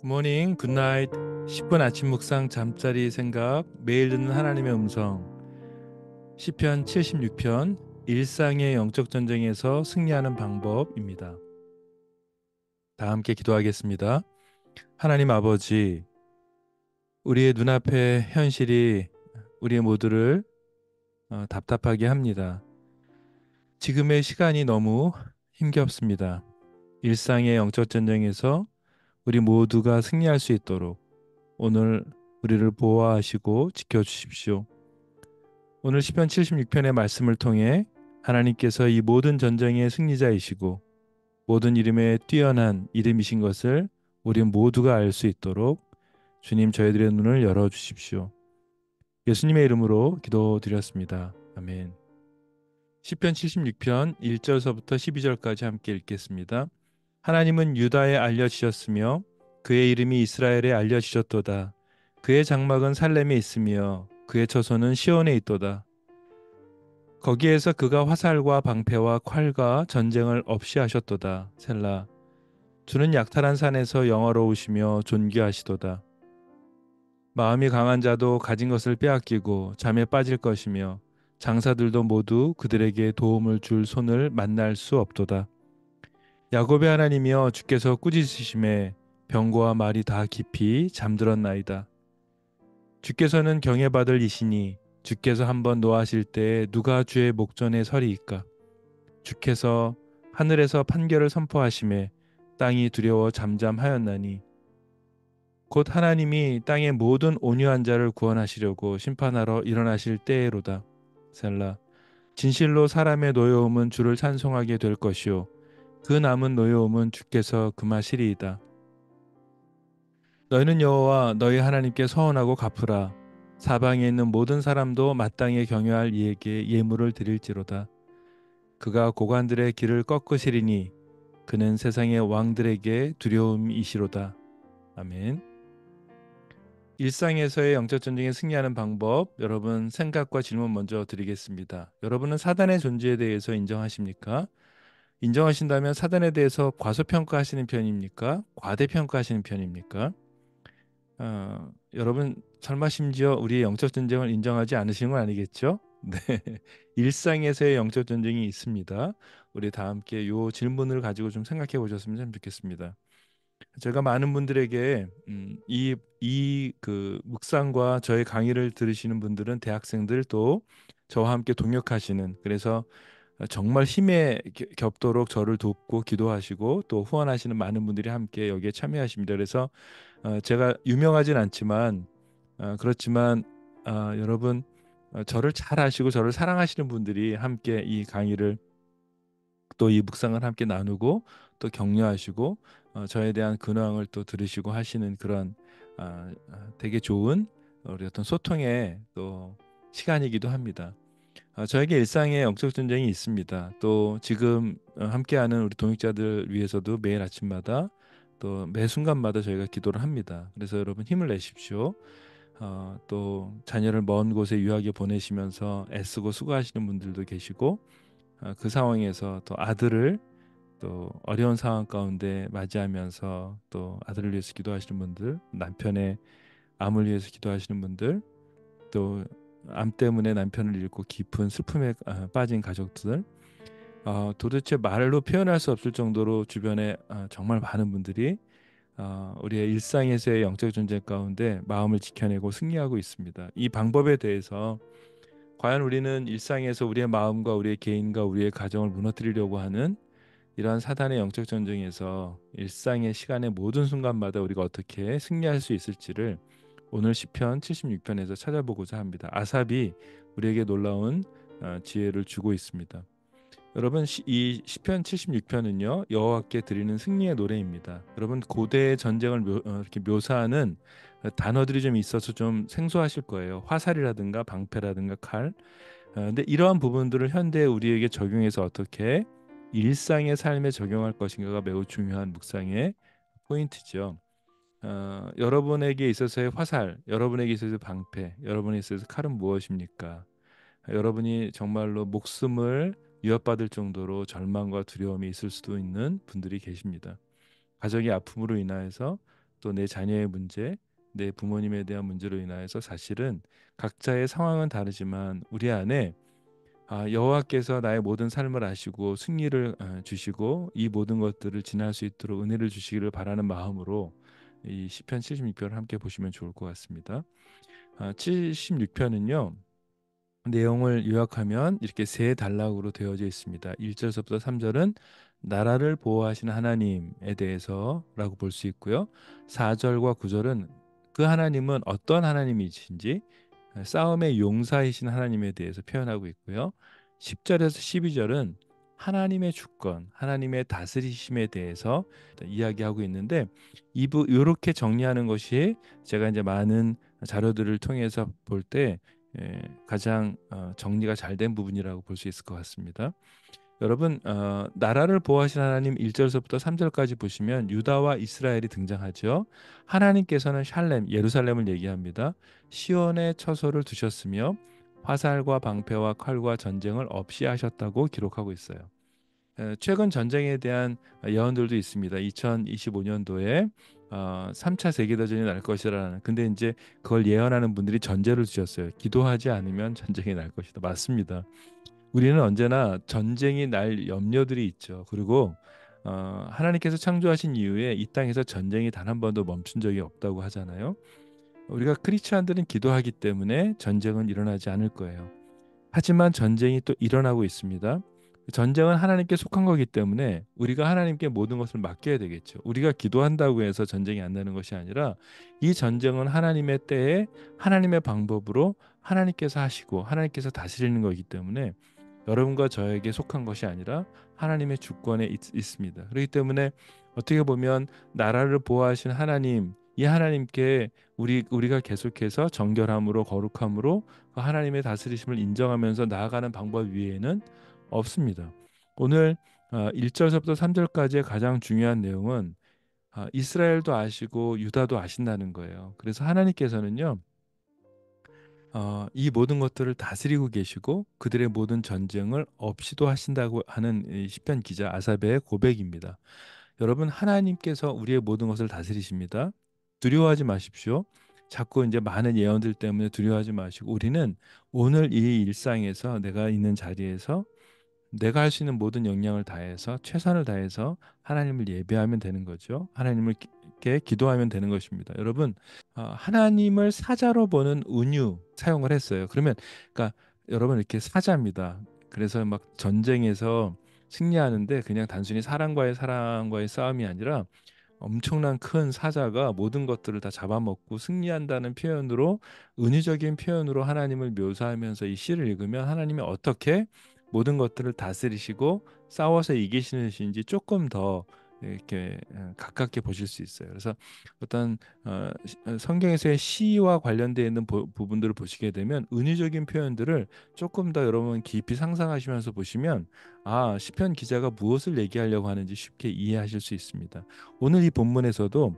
굿모닝, 굿나잇. 10분 아침 묵상 잠자리 생각 매일 듣는 하나님의 음성 시편 76편 일상의 영적 전쟁에서 승리하는 방법입니다. 다 함께 기도하겠습니다. 하나님 아버지, 우리의 눈앞의 현실이 우리 모두를 답답하게 합니다. 지금의 시간이 너무 힘겹습니다. 일상의 영적 전쟁에서 우리 모두가 승리할 수 있도록 오늘 우리를 보호하시고 지켜주십시오. 오늘 시편 76편의 말씀을 통해 하나님께서 이 모든 전쟁의 승리자이시고 모든 이름에 뛰어난 이름이신 것을 우리 모두가 알 수 있도록 주님 저희들의 눈을 열어주십시오. 예수님의 이름으로 기도드렸습니다. 아멘. 시편 76편 1절서부터 12절까지 함께 읽겠습니다. 하나님은 유다에 알려지셨으며 그의 이름이 이스라엘에 알려지셨도다. 그의 장막은 살렘에 있으며 그의 처소는 시온에 있도다. 거기에서 그가 화살과 방패와 칼과 전쟁을 없이 하셨도다. 셀라. 주는 약탈한 산에서 영화로우시며 존귀하시도다. 마음이 강한 자도 가진 것을 빼앗기고 잠에 빠질 것이며 장사들도 모두 그들에게 도움을 줄 손을 만날 수 없도다. 야곱의 하나님이여 주께서 꾸짖으심에 병거와 말이 다 깊이 잠들었나이다. 주께서는 경외받을 이시니 주께서 한번 노하실 때에 누가 주의 목전에 서리이까. 주께서 하늘에서 판결을 선포하심에 땅이 두려워 잠잠하였나니 곧 하나님이 땅의 모든 온유한 자를 구원하시려고 심판하러 일어나실 때로다. 셀라. 진실로 사람의 노여움은 주를 찬송하게 될 것이요 그 남은 노여움은 주께서 금하시리이다. 너희는 여호와 너희 하나님께 서원하고 갚으라. 사방에 있는 모든 사람도 마땅히 경외할 이에게 예물을 드릴지로다. 그가 고관들의 길을 꺾으시리니 그는 세상의 왕들에게 두려움이시로다. 아멘. 일상에서의 영적 전쟁에 승리하는 방법, 여러분 생각과 질문 먼저 드리겠습니다. 여러분은 사단의 존재에 대해서 인정하십니까? 인정하신다면 사단에 대해서 과소평가하시는 편입니까? 과대평가하시는 편입니까? 여러분 설마 심지어 우리의 영적 전쟁을 인정하지 않으시는 건 아니겠죠? 네, 일상에서의 영적 전쟁이 있습니다. 우리 다 함께 요 질문을 가지고 좀 생각해 보셨으면 참 좋겠습니다. 제가 많은 분들에게 이 그 묵상과 저의 강의를 들으시는 분들은 대학생들 또 저와 함께 동역하시는 그래서 정말 힘에 겹도록 저를 돕고 기도하시고 또 후원하시는 많은 분들이 함께 여기에 참여하십니다. 그래서 제가 유명하진 않지만 그렇지만 여러분 저를 잘 아시고 저를 사랑하시는 분들이 함께 이 강의를 또 이 묵상을 함께 나누고 또 격려하시고 저에 대한 근황을 또 들으시고 하시는 그런 되게 좋은 우리 어떤 소통의 또 시간이기도 합니다. 저에게 일상의 영적 전쟁이 있습니다. 또 지금 함께하는 우리 동역자들 위해서도 매일 아침마다 또 매 순간마다 저희가 기도를 합니다. 그래서 여러분 힘을 내십시오. 또 자녀를 먼 곳에 유학에 보내시면서 애쓰고 수고하시는 분들도 계시고 그 상황에서 또 아들을 또 어려운 상황 가운데 맞이하면서 또 아들을 위해서 기도하시는 분들, 남편의 암을 위해서 기도하시는 분들, 또 암 때문에 남편을 잃고 깊은 슬픔에 빠진 가족들, 도대체 말로 표현할 수 없을 정도로 주변에 정말 많은 분들이 우리의 일상에서의 영적 존재 가운데 마음을 지켜내고 승리하고 있습니다. 이 방법에 대해서 과연 우리는 일상에서 우리의 마음과 우리의 개인과 우리의 가정을 무너뜨리려고 하는 이러한 사단의 영적 전쟁에서 일상의 시간의 모든 순간마다 우리가 어떻게 승리할 수 있을지를 오늘 시편 76편에서 찾아보고자 합니다. 아삽이 우리에게 놀라운 지혜를 주고 있습니다. 여러분 이 시편 76편은요 여호와께 드리는 승리의 노래입니다. 여러분 고대의 전쟁을 이렇게 묘사하는 단어들이 좀 있어서 좀 생소하실 거예요. 화살이라든가 방패라든가 칼. 근데 이러한 부분들을 현대 우리에게 적용해서 어떻게 일상의 삶에 적용할 것인가가 매우 중요한 묵상의 포인트죠. 여러분에게 있어서의 화살, 여러분에게 있어서 방패, 여러분에게 있어서 칼은 무엇입니까? 여러분이 정말로 목숨을 위협받을 정도로 절망과 두려움이 있을 수도 있는 분들이 계십니다. 가정의 아픔으로 인하여서 또 내 자녀의 문제, 내 부모님에 대한 문제로 인하여서 사실은 각자의 상황은 다르지만 우리 안에 여호와께서 나의 모든 삶을 아시고 승리를 주시고 이 모든 것들을 지날 수 있도록 은혜를 주시기를 바라는 마음으로 이 시편 76편을 함께 보시면 좋을 것 같습니다. 76편은요. 내용을 요약하면 이렇게 세 단락으로 되어져 있습니다. 1절서부터 3절은 나라를 보호하시는 하나님에 대해서라고 볼 수 있고요. 4절과 9절은 그 하나님은 어떤 하나님이신지 싸움의 용사이신 하나님에 대해서 표현하고 있고요. 10절에서 12절은 하나님의 주권, 하나님의 다스리심에 대해서 이야기하고 있는데 이렇게 정리하는 것이 제가 이제 많은 자료들을 통해서 볼때 가장 정리가 잘 된 부분이라고 볼 수 있을 것 같습니다. 여러분 나라를 보호하신 하나님 1절서부터 3절까지 보시면 유다와 이스라엘이 등장하죠. 하나님께서는 샬렘 예루살렘을 얘기합니다. 시온에 처소를 두셨으며 화살과 방패와 칼과 전쟁을 없이 하셨다고 기록하고 있어요. 최근 전쟁에 대한 예언들도 있습니다. 2025년도에 3차 세계대전이 날 것이라는. 근데 이제 그걸 예언하는 분들이 전제를 주셨어요. 기도하지 않으면 전쟁이 날 것이다. 맞습니다. 우리는 언제나 전쟁이 날 염려들이 있죠. 그리고 하나님께서 창조하신 이후에 이 땅에서 전쟁이 단 한 번도 멈춘 적이 없다고 하잖아요. 우리가 크리스찬들은 기도하기 때문에 전쟁은 일어나지 않을 거예요. 하지만 전쟁이 또 일어나고 있습니다. 전쟁은 하나님께 속한 거기 때문에 우리가 하나님께 모든 것을 맡겨야 되겠죠. 우리가 기도한다고 해서 전쟁이 안 나는 것이 아니라 이 전쟁은 하나님의 때에 하나님의 방법으로 하나님께서 하시고 하나님께서 다스리는 거기 때문에 여러분과 저에게 속한 것이 아니라 하나님의 주권에 있습니다. 그렇기 때문에 어떻게 보면 나라를 보호하신 하나님, 이 하나님께 우리가 계속해서 정결함으로 거룩함으로 그 하나님의 다스리심을 인정하면서 나아가는 방법 위에는 없습니다. 오늘 1절서부터 3절까지의 가장 중요한 내용은 이스라엘도 아시고 유다도 아신다는 거예요. 그래서 하나님께서는요. 이 모든 것들을 다스리고 계시고 그들의 모든 전쟁을 없이도 하신다고 하는 이 시편 기자 아사베의 고백입니다. 여러분 하나님께서 우리의 모든 것을 다스리십니다. 두려워하지 마십시오. 자꾸 이제 많은 예언들 때문에 두려워하지 마시고 우리는 오늘 이 일상에서 내가 있는 자리에서 내가 할 수 있는 모든 역량을 다해서 최선을 다해서 하나님을 예배하면 되는 거죠. 하나님께 기도하면 되는 것입니다. 여러분 하나님을 사자로 보는 은유 사용을 했어요. 그러면 그러니까 여러분 이렇게 사자입니다. 그래서 막 전쟁에서 승리하는데 그냥 단순히 사람과의 싸움이 아니라 엄청난 큰 사자가 모든 것들을 다 잡아먹고 승리한다는 표현으로 은유적인 표현으로 하나님을 묘사하면서 이 시를 읽으면 하나님이 어떻게 모든 것들을 다스리시고 싸워서 이기시는지 조금 더 이렇게 가깝게 보실 수 있어요. 그래서 어떤 성경에서의 시와 관련되어 있는 부분들을 보시게 되면 은유적인 표현들을 조금 더 여러분 깊이 상상하시면서 보시면 시편 기자가 무엇을 얘기하려고 하는지 쉽게 이해하실 수 있습니다. 오늘 이 본문에서도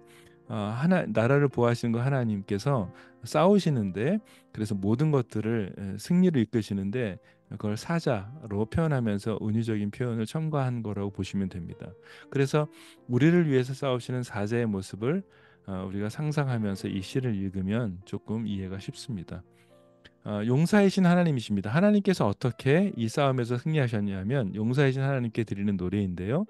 나라를 보호하시는 거 하나님께서 싸우시는데 그래서 모든 것들을 승리로 이끄시는데 그걸 사자로 표현하면서 은유적인 표현을 첨가한 거라고 보시면 됩니다. 그래서 우리를 위해서 싸우시는 사자의 모습을 우리가 상상하면서 이 시를 읽으면 조금 이해가 쉽습니다. 용사이신 하나님이십니다. 하나님께서 어떻게 이 싸움에서 승리하셨냐면 용사이신 하나님께 드리는 노래인데요.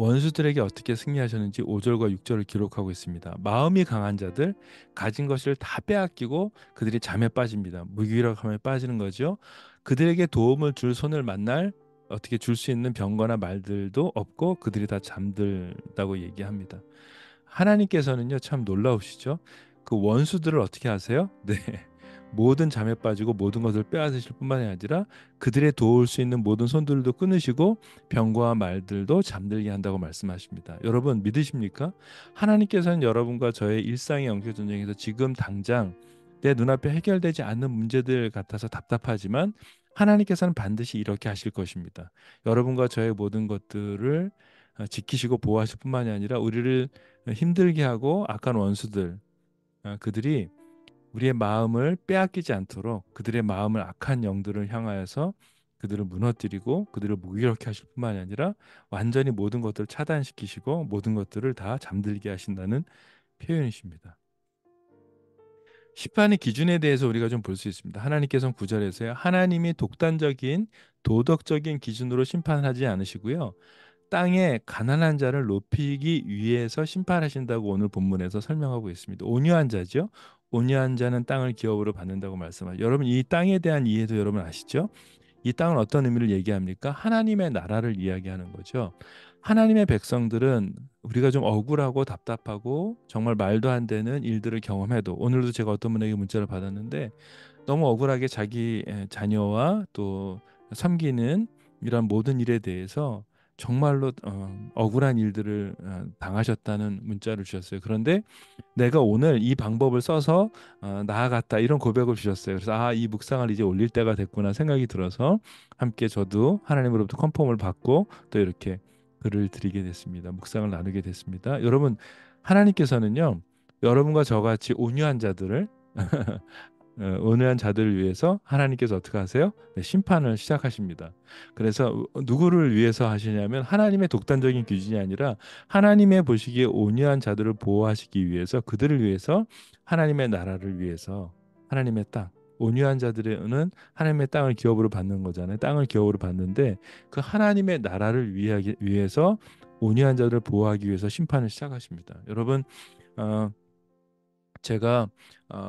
원수들에게 어떻게 승리하셨는지 5절과 6절을 기록하고 있습니다. 마음이 강한 자들 가진 것을 다 빼앗기고 그들이 잠에 빠집니다. 무기력함에 빠지는 거죠. 그들에게 도움을 줄 손을 만날 어떻게 줄 수 있는 병거나 말들도 없고 그들이 다 잠들다고 얘기합니다. 하나님께서는요 참 놀라우시죠. 그 원수들을 어떻게 하세요? 네. 모든 잠에 빠지고 모든 것을 빼앗으실 뿐만이 아니라 그들의 도울 수 있는 모든 손들도 끊으시고 병과 말들도 잠들게 한다고 말씀하십니다. 여러분 믿으십니까? 하나님께서는 여러분과 저의 일상의 영적 전쟁에서 지금 당장 내 눈앞에 해결되지 않는 문제들 같아서 답답하지만 하나님께서는 반드시 이렇게 하실 것입니다. 여러분과 저의 모든 것들을 지키시고 보호하실 뿐만이 아니라 우리를 힘들게 하고 악한 원수들 그들이 우리의 마음을 빼앗기지 않도록 그들의 마음을 악한 영들을 향하여서 그들을 무너뜨리고 그들을 무기력해 하실 뿐만이 아니라 완전히 모든 것들을 차단시키시고 모든 것들을 다 잠들게 하신다는 표현이십니다. 심판의 기준에 대해서 우리가 좀 볼 수 있습니다. 하나님께서는 9절에서요. 하나님이 독단적인 도덕적인 기준으로 심판하지 않으시고요. 땅에 가난한 자를 높이기 위해서 심판하신다고 오늘 본문에서 설명하고 있습니다. 온유한 자죠. 온유한 자는 땅을 기업으로 받는다고 말씀하죠. 여러분 이 땅에 대한 이해도 여러분 아시죠? 이 땅은 어떤 의미를 얘기합니까? 하나님의 나라를 이야기하는 거죠. 하나님의 백성들은 우리가 좀 억울하고 답답하고 정말 말도 안 되는 일들을 경험해도 오늘도 제가 어떤 분에게 문자를 받았는데 너무 억울하게 자기 자녀와 또 섬기는 이런 모든 일에 대해서 정말로 억울한 일들을 당하셨다는 문자를 주셨어요. 그런데 내가 오늘 이 방법을 써서 나아갔다 이런 고백을 주셨어요. 그래서 이 묵상을 이제 올릴 때가 됐구나 생각이 들어서 함께 저도 하나님으로부터 컨펌을 받고 또 이렇게 글을 드리게 됐습니다. 묵상을 나누게 됐습니다. 여러분 하나님께서는요 여러분과 저같이 온유한 자들을 온유한 자들을 위해서 하나님께서 어떻게 하세요? 네, 심판을 시작하십니다. 그래서 누구를 위해서 하시냐면 하나님의 독단적인 기준이 아니라 하나님의 보시기에 온유한 자들을 보호하시기 위해서 그들을 위해서 하나님의 나라를 위해서 하나님의 땅 온유한 자들은 하나님의 땅을 기업으로 받는 거잖아요. 땅을 기업으로 받는데 그 하나님의 나라를 위해서 온유한 자들을 보호하기 위해서 심판을 시작하십니다. 여러분 제가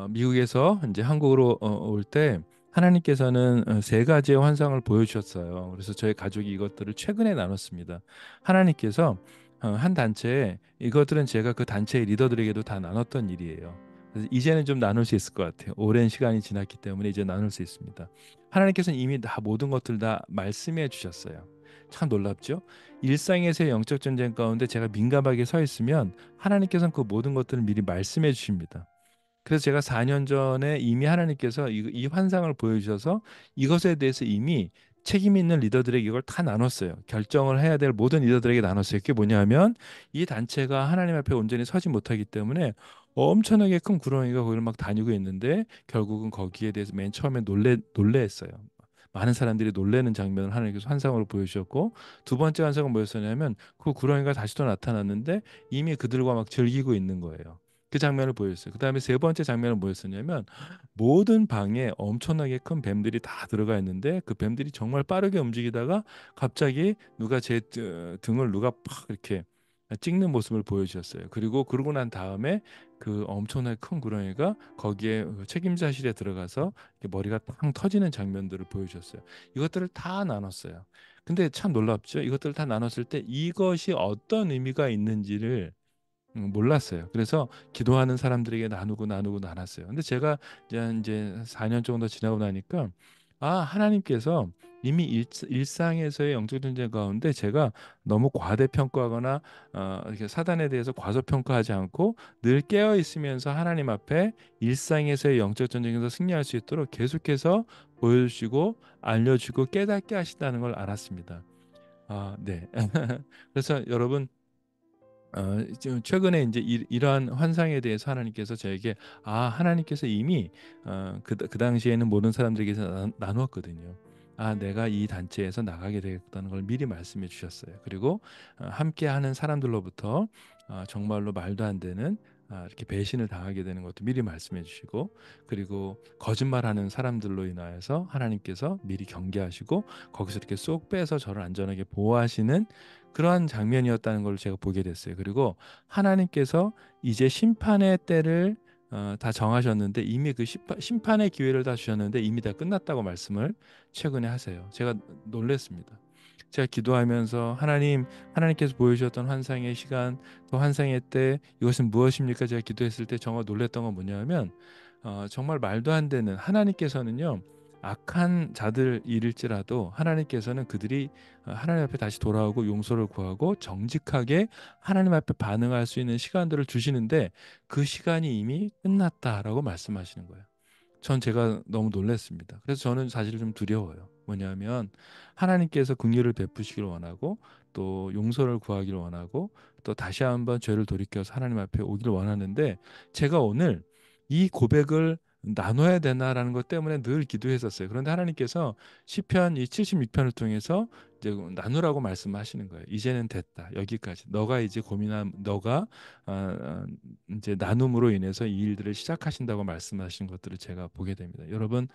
미국에서 이제 한국으로 올 때 하나님께서는 세 가지의 환상을 보여주셨어요. 그래서 저희 가족이 이것들을 최근에 나눴습니다. 하나님께서 한 단체에 이것들은 제가 그 단체의 리더들에게도 다 나눴던 일이에요. 그래서 이제는 좀 나눌 수 있을 것 같아요. 오랜 시간이 지났기 때문에 이제 나눌 수 있습니다. 하나님께서는 이미 다 모든 것들 다 말씀해 주셨어요. 참 놀랍죠? 일상에서의 영적 전쟁 가운데 제가 민감하게 서 있으면 하나님께서는 그 모든 것들을 미리 말씀해 주십니다. 그래서 제가 4년 전에 이미 하나님께서 이 환상을 보여주셔서 이것에 대해서 이미 책임 있는 리더들에게 이걸 다 나눴어요. 결정을 해야 될 모든 리더들에게 나눴어요. 그게 뭐냐면 이 단체가 하나님 앞에 온전히 서지 못하기 때문에 엄청나게 큰 구렁이가 거기를 막 다니고 있는데 결국은 거기에 대해서 맨 처음에 놀래했어요. 많은 사람들이 놀래는 장면을 하나님께서 환상으로 보여주셨고 두 번째 환상은 뭐였었냐면 그 구렁이가 다시 또 나타났는데 이미 그들과 막 즐기고 있는 거예요. 그 장면을 보였어요. 그다음에 세 번째 장면은 뭐였었냐면 모든 방에 엄청나게 큰 뱀들이 다 들어가 있는데 그 뱀들이 정말 빠르게 움직이다가 갑자기 누가 제 등을 누가 팍 이렇게 찍는 모습을 보여주셨어요. 그리고 그러고 난 다음에 그 엄청나게 큰 구렁이가 거기에 책임자실에 들어가서 머리가 팡 터지는 장면들을 보여주셨어요. 이것들을 다 나눴어요. 근데 참 놀랍죠? 이것들을 다 나눴을 때 이것이 어떤 의미가 있는지를 몰랐어요. 그래서 기도하는 사람들에게 나누고 나눴어요. 근데 제가 이제 4년 정도 지나고 나니까 하나님께서 이미 일상에서의 영적 전쟁 가운데 제가 너무 과대평가하거나 이렇게 사단에 대해서 과소평가하지 않고 늘 깨어 있으면서 하나님 앞에 일상에서의 영적 전쟁에서 승리할 수 있도록 계속해서 보여주시고 알려주고 깨닫게 하신다는 걸 알았습니다. 네. 그래서 여러분 지금 최근에 이제 이러한 환상에 대해서 하나님께서 저에게 하나님께서 이미 그 당시에는 모든 사람들에게서 나누었거든요. 내가 이 단체에서 나가게 되겠다는 걸 미리 말씀해 주셨어요. 그리고 함께하는 사람들로부터 정말로 말도 안 되는 이렇게 배신을 당하게 되는 것도 미리 말씀해 주시고 그리고 거짓말하는 사람들로 인하여서 하나님께서 미리 경계하시고 거기서 이렇게 쏙 빼서 저를 안전하게 보호하시는 그러한 장면이었다는 걸 제가 보게 됐어요. 그리고 하나님께서 이제 심판의 때를 다 정하셨는데 이미 그 심판의 기회를 다 주셨는데 이미 다 끝났다고 말씀을 최근에 하세요. 제가 놀랐습니다. 제가 기도하면서 하나님께서 보여주셨던 환상의 시간, 또 환상의 때 이것은 무엇입니까? 제가 기도했을 때 정말 놀랐던 건 뭐냐면 정말 말도 안 되는 하나님께서는요. 악한 자들 일일지라도 하나님께서는 그들이 하나님 앞에 다시 돌아오고 용서를 구하고 정직하게 하나님 앞에 반응할 수 있는 시간들을 주시는데 그 시간이 이미 끝났다라고 말씀하시는 거예요. 전 제가 너무 놀랐습니다. 그래서 저는 사실 좀 두려워요. 뭐냐면 하나님께서 긍휼을 베푸시길 원하고 또 용서를 구하길 원하고 또 다시 한번 죄를 돌이켜서 하나님 앞에 오길 원하는데 제가 오늘 이 고백을 나눠야 되나라는 것 때문에 늘 기도했었어요. 그런데 하나님께서 시편 이 76편을 통해서 이제 나누라고 말씀하시는 거예요. 이제는 됐다. 여기까지. 너가 이제 고민한 너가 이제 나눔으로 인해서 이 일들을 시작하신다고 말씀하신 것들을 제가 보게 됩니다. 여러분,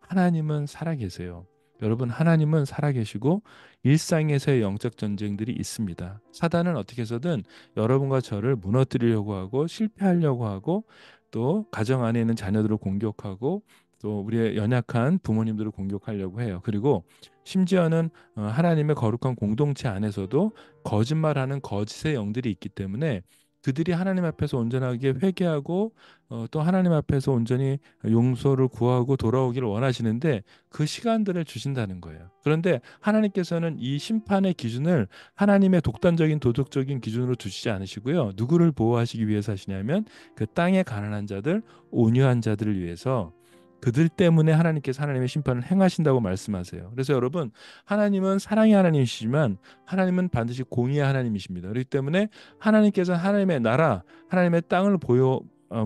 하나님은 살아계세요. 여러분, 하나님은 살아계시고 일상에서의 영적 전쟁들이 있습니다. 사단은 어떻게 해서든 여러분과 저를 무너뜨리려고 하고 실패하려고 하고 또 가정 안에 있는 자녀들을 공격하고 또 우리의 연약한 부모님들을 공격하려고 해요. 그리고 심지어는 하나님의 거룩한 공동체 안에서도 거짓말하는 거짓의 영들이 있기 때문에 그들이 하나님 앞에서 온전하게 회개하고 또 하나님 앞에서 온전히 용서를 구하고 돌아오기를 원하시는데 그 시간들을 주신다는 거예요. 그런데 하나님께서는 이 심판의 기준을 하나님의 독단적인 도덕적인 기준으로 두시지 않으시고요. 누구를 보호하시기 위해서 하시냐면 그 땅의 가난한 자들, 온유한 자들을 위해서 그들 때문에 하나님께서 하나님의 심판을 행하신다고 말씀하세요. 그래서 여러분, 하나님은 사랑의 하나님이시지만 하나님은 반드시 공의의 하나님이십니다. 그렇기 때문에 하나님께서 하나님의 나라, 하나님의 땅을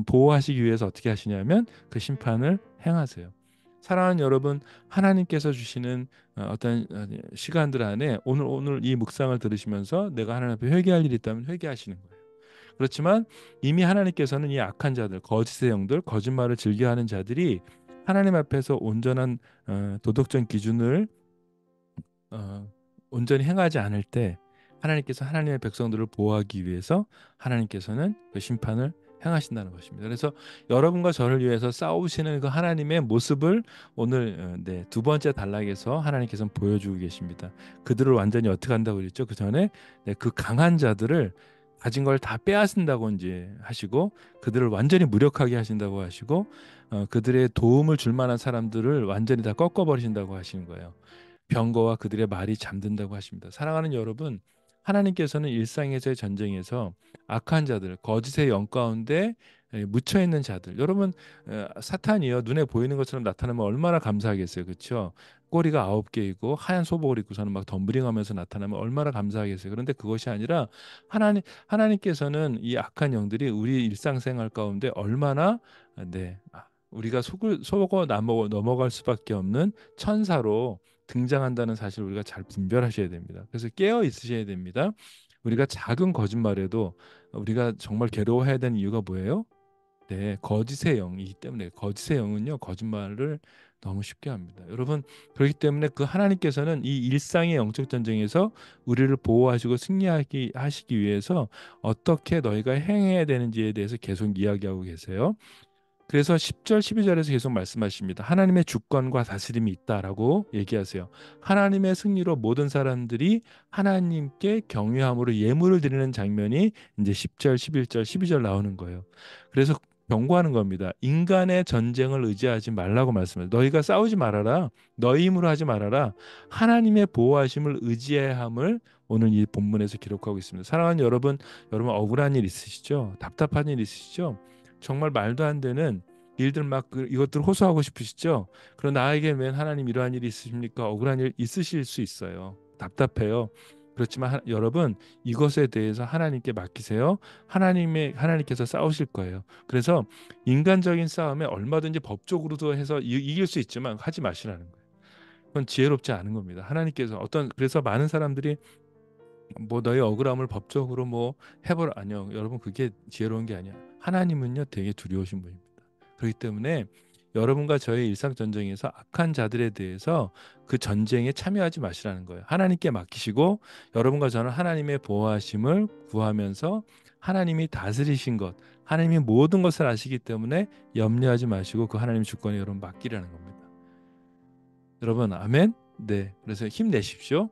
보호하시기 위해서 어떻게 하시냐면 그 심판을 행하세요. 사랑하는 여러분, 하나님께서 주시는 어떤 시간들 안에 오늘 이 묵상을 들으시면서 내가 하나님 앞에 회개할 일이 있다면 회개하시는 거예요. 그렇지만 이미 하나님께서는 이 악한 자들, 거짓의 영들, 거짓말을 즐겨하는 자들이 하나님 앞에서 온전한 도덕적 기준을 어, 온전히 행하지 않을 때 하나님께서 하나님의 백성들을 보호하기 위해서 하나님께서는 그 심판을 행하신다는 것입니다. 그래서 여러분과 저를 위해서 싸우시는 그 하나님의 모습을 오늘 두 번째 단락에서 하나님께서는 보여주고 계십니다. 그들을 완전히 어떻게 한다고 그랬죠? 그 전에 그 강한 자들을 가진 걸 다 빼앗는다고 이제 하시고 그들을 완전히 무력하게 하신다고 하시고 그들의 도움을 줄 만한 사람들을 완전히 다 꺾어버리신다고 하시는 거예요. 병거와 그들의 말이 잠든다고 하십니다. 사랑하는 여러분, 하나님께서는 일상에서의 전쟁에서 악한 자들, 거짓의 영 가운데 묻혀 있는 자들. 여러분, 사탄이요 눈에 보이는 것처럼 나타나면 얼마나 감사하겠어요, 그렇죠? 꼬리가 9개이고 하얀 소복을 입고서는 막 덤블링하면서 나타나면 얼마나 감사하겠어요. 그런데 그것이 아니라 하나님께서는 이 악한 영들이 우리 일상생활 가운데 얼마나 우리가 속어 넘어갈 수밖에 없는 천사로 등장한다는 사실을 우리가 잘 분별하셔야 됩니다. 그래서 깨어 있으셔야 됩니다. 우리가 작은 거짓말에도 우리가 정말 괴로워해야 되는 이유가 뭐예요? 네, 거짓의 영이기 때문에 거짓의 영은요 거짓말을 너무 쉽게 합니다. 여러분 그렇기 때문에 그 하나님께서는 이 일상의 영적 전쟁에서 우리를 보호하시고 승리하기 하시기 위해서 어떻게 너희가 행해야 되는지에 대해서 계속 이야기하고 계세요. 그래서 10절, 12절에서 계속 말씀하십니다. 하나님의 주권과 다스림이 있다라고 얘기하세요. 하나님의 승리로 모든 사람들이 하나님께 경외함으로 예물을 드리는 장면이 이제 10절, 11절, 12절 나오는 거예요. 그래서 경고하는 겁니다. 인간의 전쟁을 의지하지 말라고 말씀해요. 너희가 싸우지 말아라. 너희 힘으로 하지 말아라. 하나님의 보호하심을 의지해야 함을 오늘 이 본문에서 기록하고 있습니다. 사랑하는 여러분, 여러분 억울한 일 있으시죠? 답답한 일 있으시죠? 정말 말도 안 되는 일들 막 이것들 호소하고 싶으시죠? 그럼 나에게 웬 하나님 이러한 일이 있으십니까? 억울한 일 있으실 수 있어요. 답답해요. 그렇지만 여러분 이것에 대해서 하나님께 맡기세요. 하나님께서 싸우실 거예요. 그래서 인간적인 싸움에 얼마든지 법적으로도 해서 이길 수 있지만 하지 마시라는 거예요. 그건 지혜롭지 않은 겁니다. 하나님께서 그래서 많은 사람들이 뭐 너의 억울함을 법적으로 뭐 해보라. 아니요. 여러분 그게 지혜로운 게 아니야. 하나님은요 되게 두려우신 분입니다. 그렇기 때문에 여러분과 저의 일상 전쟁에서 악한 자들에 대해서 그 전쟁에 참여하지 마시라는 거예요. 하나님께 맡기시고 여러분과 저는 하나님의 보호하심을 구하면서 하나님이 다스리신 것, 하나님이 모든 것을 아시기 때문에 염려하지 마시고 그 하나님의 주권에 여러분 맡기라는 겁니다. 여러분 아멘? 네. 그래서 힘내십시오.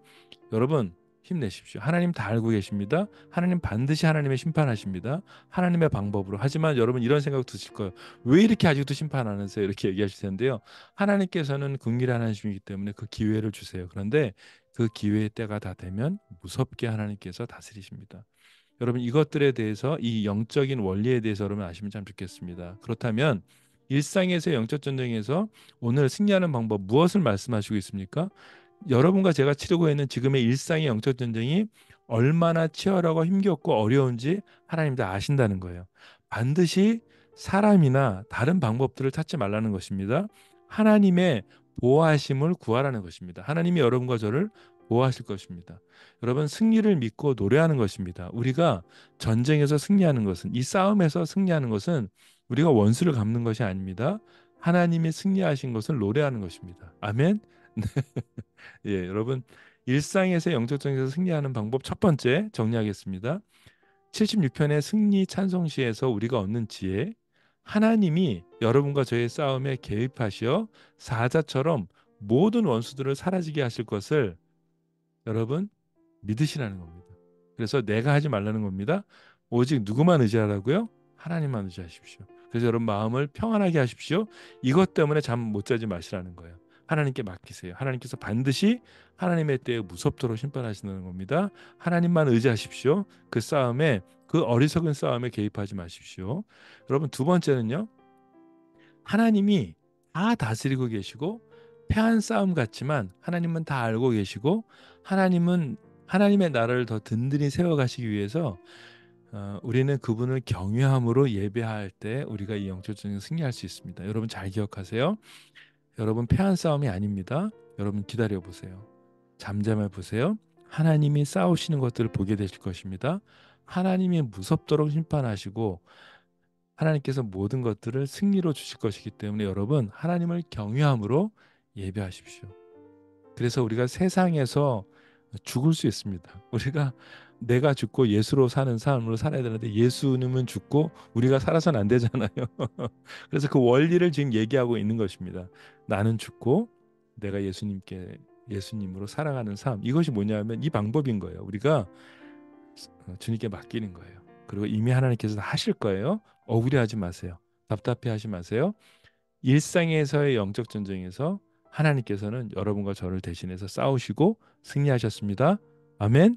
여러분 힘내십시오. 하나님 다 알고 계십니다. 하나님 반드시 하나님의 심판하십니다. 하나님의 방법으로. 하지만 여러분 이런 생각 드실 거예요. 왜 이렇게 아직도 심판 안 하세요? 이렇게 얘기하실 텐데요. 하나님께서는 긍휼한 하나님이기 때문에 그 기회를 주세요. 그런데 그 기회의 때가 다 되면 무섭게 하나님께서 다스리십니다. 여러분 이것들에 대해서 이 영적인 원리에 대해서 여러분 아시면 참 좋겠습니다. 그렇다면 일상에서의 영적 전쟁에서 오늘 승리하는 방법 무엇을 말씀하시고 있습니까? 여러분과 제가 치르고 있는 지금의 일상의 영적 전쟁이 얼마나 치열하고 힘겹고 어려운지 하나님도 아신다는 거예요. 반드시 사람이나 다른 방법들을 찾지 말라는 것입니다. 하나님의 보호하심을 구하라는 것입니다. 하나님이 여러분과 저를 보호하실 것입니다. 여러분, 승리를 믿고 노래하는 것입니다. 우리가 전쟁에서 승리하는 것은, 이 싸움에서 승리하는 것은 우리가 원수를 갚는 것이 아닙니다. 하나님이 승리하신 것을 노래하는 것입니다. 아멘. 예, 여러분, 일상에서 영적성에서 승리하는 방법 첫 번째 정리하겠습니다. 76편의 승리 찬송시에서 우리가 얻는 지혜, 하나님이 여러분과 저의 싸움에 개입하시어 사자처럼 모든 원수들을 사라지게 하실 것을 여러분 믿으시라는 겁니다. 그래서 내가 하지 말라는 겁니다. 오직 누구만 의지하라고요? 하나님만 의지하십시오. 그래서 여러분 마음을 평안하게 하십시오. 이것 때문에 잠 못 자지 마시라는 거예요. 하나님께 맡기세요. 하나님께서 반드시 하나님의 때에 무섭도록 심판하시는 겁니다. 하나님만 의지하십시오. 그 싸움에, 그 어리석은 싸움에 개입하지 마십시오. 여러분, 두 번째는요. 하나님이 다 다스리고 계시고 패한 싸움 같지만 하나님은 다 알고 계시고 하나님은 하나님의 나라를 더 든든히 세워가시기 위해서 우리는 그분을 경외함으로 예배할 때 우리가 이 영적 전쟁에 승리할 수 있습니다. 여러분 잘 기억하세요. 여러분 패한 싸움이 아닙니다. 여러분 기다려 보세요. 잠잠해 보세요. 하나님이 싸우시는 것들을 보게 되실 것입니다. 하나님이 무섭도록 심판하시고 하나님께서 모든 것들을 승리로 주실 것이기 때문에 여러분 하나님을 경외함으로 예배하십시오. 그래서 우리가 세상에서 죽을 수 있습니다. 우리가 내가 죽고 예수로 사는 삶으로 살아야 되는데 예수님은 죽고 우리가 살아서는 안 되잖아요. 그래서 그 원리를 지금 얘기하고 있는 것입니다. 나는 죽고 내가 예수님으로 살아가는 삶. 이것이 뭐냐면 이 방법인 거예요. 우리가 주님께 맡기는 거예요. 그리고 이미 하나님께서 다 하실 거예요. 억울해하지 마세요. 답답해하지 마세요. 일상에서의 영적 전쟁에서 하나님께서는 여러분과 저를 대신해서 싸우시고 승리하셨습니다. 아멘.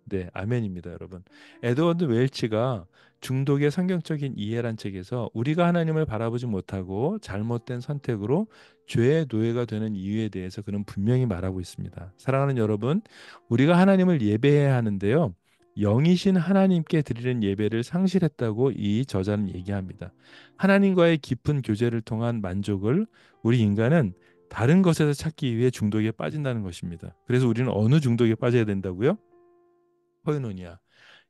네, 아멘입니다, 여러분. 에드워드 웰치가 중독의 성경적인 이해란 책에서 우리가 하나님을 바라보지 못하고 잘못된 선택으로 죄의 노예가 되는 이유에 대해서 그는 분명히 말하고 있습니다. 사랑하는 여러분, 우리가 하나님을 예배해야 하는데요. 영이신 하나님께 드리는 예배를 상실했다고 이 저자는 얘기합니다. 하나님과의 깊은 교제를 통한 만족을 우리 인간은 다른 것에서 찾기 위해 중독에 빠진다는 것입니다. 그래서 우리는 어느 중독에 빠져야 된다고요? 코이노니아.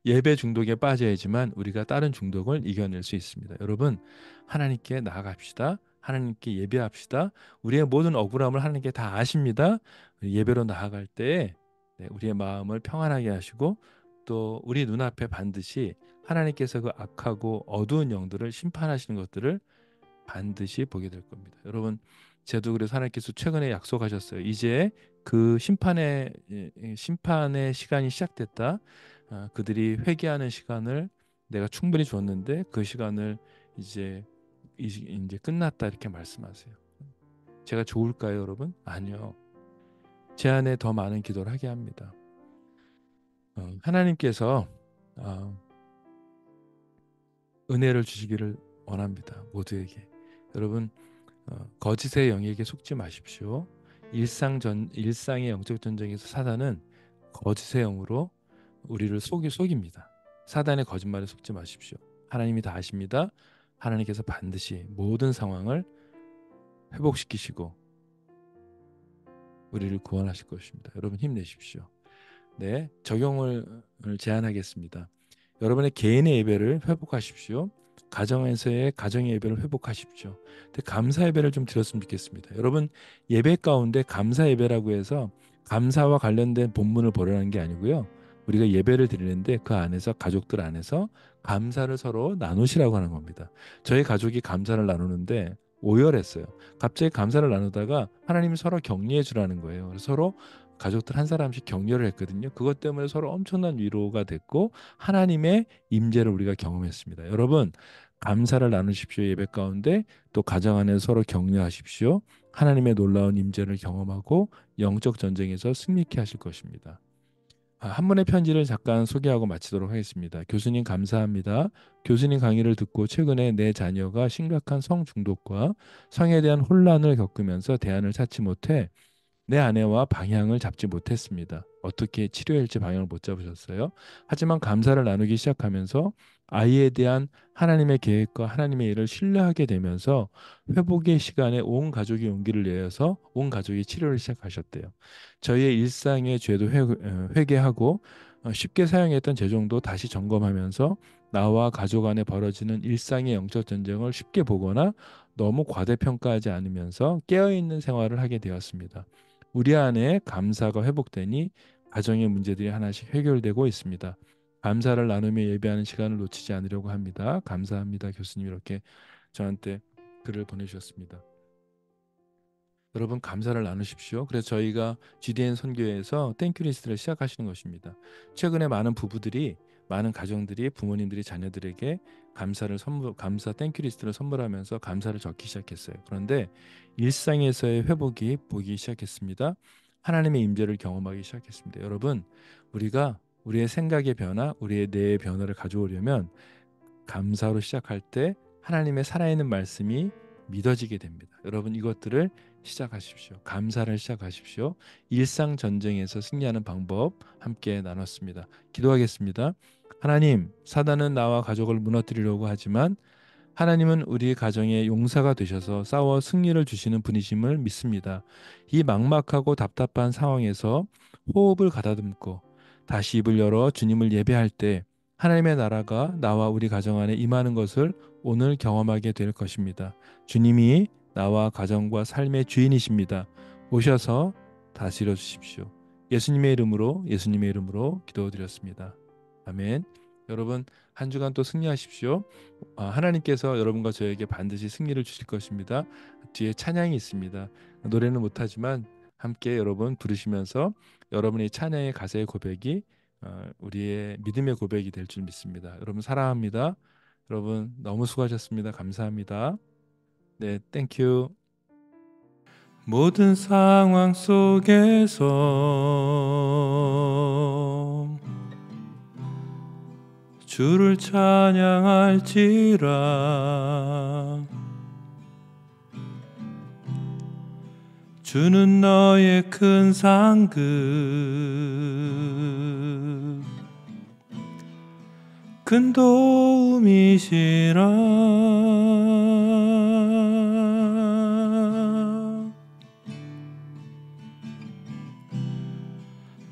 예배 중독에 빠져야지만 우리가 다른 중독을 이겨낼 수 있습니다. 여러분, 하나님께 나아갑시다. 하나님께 예배합시다. 우리의 모든 억울함을 하나님께 다 아십니다. 예배로 나아갈 때 우리의 마음을 평안하게 하시고 또 우리 눈앞에 반드시 하나님께서 그 악하고 어두운 영들을 심판하시는 것들을 반드시 보게 될 겁니다. 여러분, 저도 그래서 하나님께서 최근에 약속하셨어요. 이제 그 심판의 시간이 시작됐다. 그들이 회개하는 시간을 내가 충분히 줬는데 그 시간을 이제 끝났다 이렇게 말씀하세요. 제가 좋을까요, 여러분? 아니요. 제 안에 더 많은 기도를 하게 합니다. 하나님께서 은혜를 주시기를 원합니다. 모두에게. 여러분, 거짓의 영에게 속지 마십시오. 일상의 영적 전쟁에서 사단은 거짓의 영으로 우리를 속입니다. 사단의 거짓말에 속지 마십시오. 하나님이 다 아십니다. 하나님께서 반드시 모든 상황을 회복시키시고 우리를 구원하실 것입니다. 여러분 힘내십시오. 네, 적용을 제안하겠습니다. 여러분의 개인의 예배를 회복하십시오. 가정에서의 가정의 예배를 회복하십시오. 근데 감사 예배를 좀 드렸으면 좋겠습니다. 여러분 예배 가운데 감사 예배라고 해서 감사와 관련된 본문을 보려는 게 아니고요. 우리가 예배를 드리는데 그 안에서 가족들 안에서 감사를 서로 나누시라고 하는 겁니다. 저희 가족이 감사를 나누는데 오열했어요. 갑자기 감사를 나누다가 하나님이 서로 격려해 주라는 거예요. 그래서 서로 가족들 한 사람씩 격려를 했거든요. 그것 때문에 서로 엄청난 위로가 됐고 하나님의 임재를 우리가 경험했습니다. 여러분 감사를 나누십시오. 예배 가운데 또 가정 안에서 서로 격려하십시오. 하나님의 놀라운 임재를 경험하고 영적 전쟁에서 승리케 하실 것입니다. 한 분의 편지를 잠깐 소개하고 마치도록 하겠습니다. 교수님 감사합니다. 교수님 강의를 듣고 최근에 내 자녀가 심각한 성 중독과 성에 대한 혼란을 겪으면서 대안을 찾지 못해 내 아내와 방향을 잡지 못했습니다. 어떻게 치료해야 할지 방향을 못 잡으셨어요. 하지만 감사를 나누기 시작하면서 아이에 대한 하나님의 계획과 하나님의 일을 신뢰하게 되면서 회복의 시간에 온 가족이 용기를 내어서 온 가족이 치료를 시작하셨대요. 저희의 일상의 죄도 회개하고 쉽게 사용했던 재정도 다시 점검하면서 나와 가족 안에 벌어지는 일상의 영적 전쟁을 쉽게 보거나 너무 과대평가하지 않으면서 깨어있는 생활을 하게 되었습니다. 우리 안에 감사가 회복되니 가정의 문제들이 하나씩 해결되고 있습니다. 감사를 나누며 예배하는 시간을 놓치지 않으려고 합니다. 감사합니다. 교수님 이렇게 저한테 글을 보내주셨습니다. 여러분 감사를 나누십시오. 그래서 저희가 GDN 선교회에서 땡큐 리스트를 시작하시는 것입니다. 최근에 많은 부부들이 많은 가정들이 부모님들이 자녀들에게 감사 땡큐 리스트를 선물하면서 감사를 적기 시작했어요. 그런데 일상에서의 회복이 보기 시작했습니다. 하나님의 임재를 경험하기 시작했습니다. 여러분 우리가 우리의 생각의 변화, 우리의 뇌의 변화를 가져오려면 감사로 시작할 때 하나님의 살아있는 말씀이 믿어지게 됩니다. 여러분 이것들을 시작하십시오. 감사를 시작하십시오. 일상 전쟁에서 승리하는 방법 함께 나눴습니다. 기도하겠습니다. 하나님, 사단은 나와 가족을 무너뜨리려고 하지만 하나님은 우리 가정의 용사가 되셔서 싸워 승리를 주시는 분이심을 믿습니다. 이 막막하고 답답한 상황에서 호흡을 가다듬고 다시 입을 열어 주님을 예배할 때 하나님의 나라가 나와 우리 가정 안에 임하는 것을 오늘 경험하게 될 것입니다. 주님이 나와 가정과 삶의 주인이십니다. 오셔서 다스려 주십시오. 예수님의 이름으로 기도드렸습니다. 아멘. 여러분 한 주간 또 승리하십시오. 하나님께서 여러분과 저에게 반드시 승리를 주실 것입니다. 뒤에 찬양이 있습니다. 노래는 못하지만 함께 여러분 부르시면서 여러분의 찬양의 가사의 고백이 우리의 믿음의 고백이 될 줄 믿습니다. 여러분 사랑합니다. 여러분 너무 수고하셨습니다. 감사합니다. 네, 땡큐. 모든 상황 속에서 주를 찬양할지라. 주는 너의 큰 상급, 큰 도움이시라.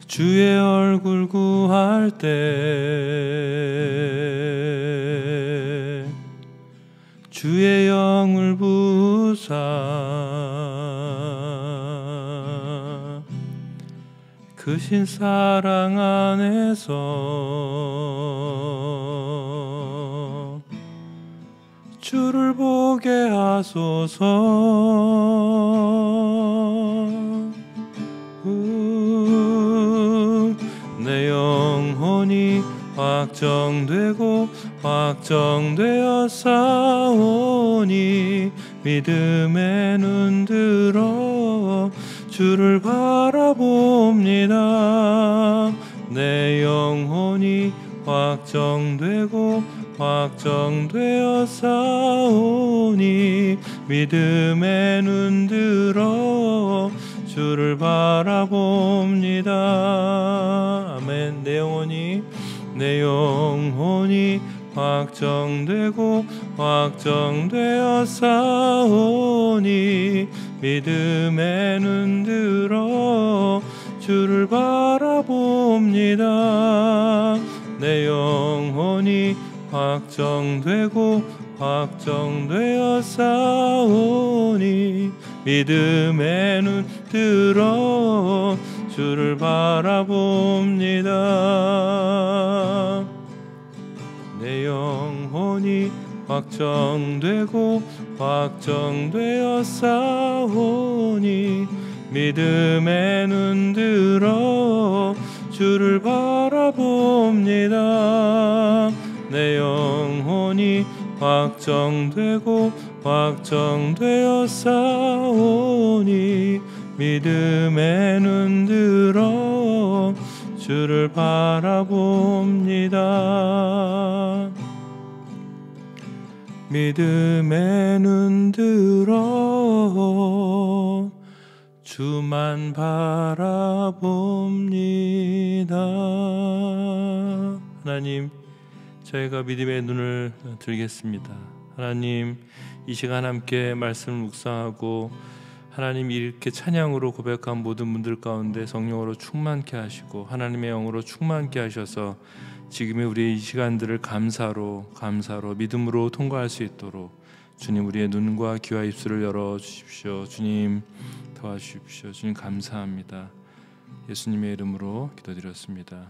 주의 얼굴 구할 때 주의 영을 부사 크신 사랑 안에서 주를 보게 하소서. 내 영혼이 확정되어 싸우니 믿음의 눈 들어 주를 바라봅니다. 내 영혼이 확정되어 싸우니 믿음의 눈 들어 주를 바라봅니다. 아멘. 내 영혼이 확정되어 싸우니 믿음의 눈 들어 주를 바라봅니다. 내 영혼이 확정되어 싸우니 믿음의 눈 들어 주를 바라봅니다. 내 영혼이 확정되어 싸우니 믿음의 눈 들어 주를 바라봅니다. 내 영혼이 확정되어 싸우니 믿음의 눈 들어 주를 바라봅니다. 믿음의 눈 들어 예수만 바라봅니다. 하나님, 저희가 믿음의 눈을 들겠습니다. 하나님, 이 시간 함께 말씀을 묵상하고 하나님 이렇게 찬양으로 고백한 모든 분들 가운데 성령으로 충만케 하시고 하나님의 영으로 충만케 하셔서 지금의 우리의 이 시간들을 감사로 믿음으로 통과할 수 있도록 주님, 우리의 눈과 귀와 입술을 열어주십시오. 주님, 도와주십시오. 주님, 감사합니다. 예수님의 이름으로 기도드렸습니다.